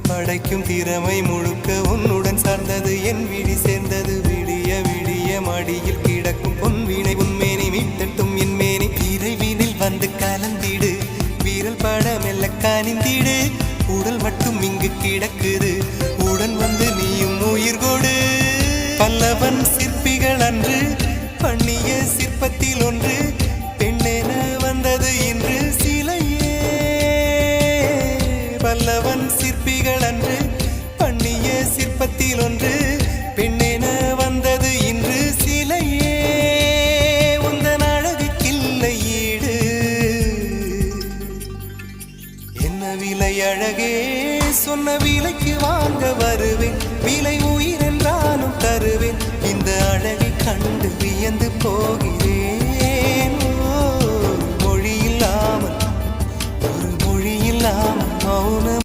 படைக்கும் திறமை முழுக்க உன்னுடன் சார்ந்தது என் விழி சேர்ந்தது விடிய விடிய மடியில் கிடக்கும் பொன்வினை உன்மேனி மீட்டட்டும் என் மேனி இறைவினில் வந்து கலந்திடு வீரல் பட மெல்ல காணிந்திடு உடல் மட்டும் இங்கு கிடக்குது உடன் வந்து நீயும் உயிர் கொடு பல்லவன் சிற்பிகள் அன்று பண்ணிய சிற்பத்தில் ஒன்று பெண்ணென வந்தது இன்று சிலையே பல்லவன் சிற்பிகள் அன்று பண்ணிய சிற்பத்தில் ஒன்று பெண்ணென வந்தது இன்று சிலையே உந்தன் அழகுக்கில்லை ஈடு என்ன விலை அழகே சொன்ன விலைக்கு வாங்க வருவேன் விலை உயிர் என்றாலும் தருவேன் இந்த அழகை கண்டு வியந்து போகிறேன் ஒரு மொழி இல்லாமல் மௌனம்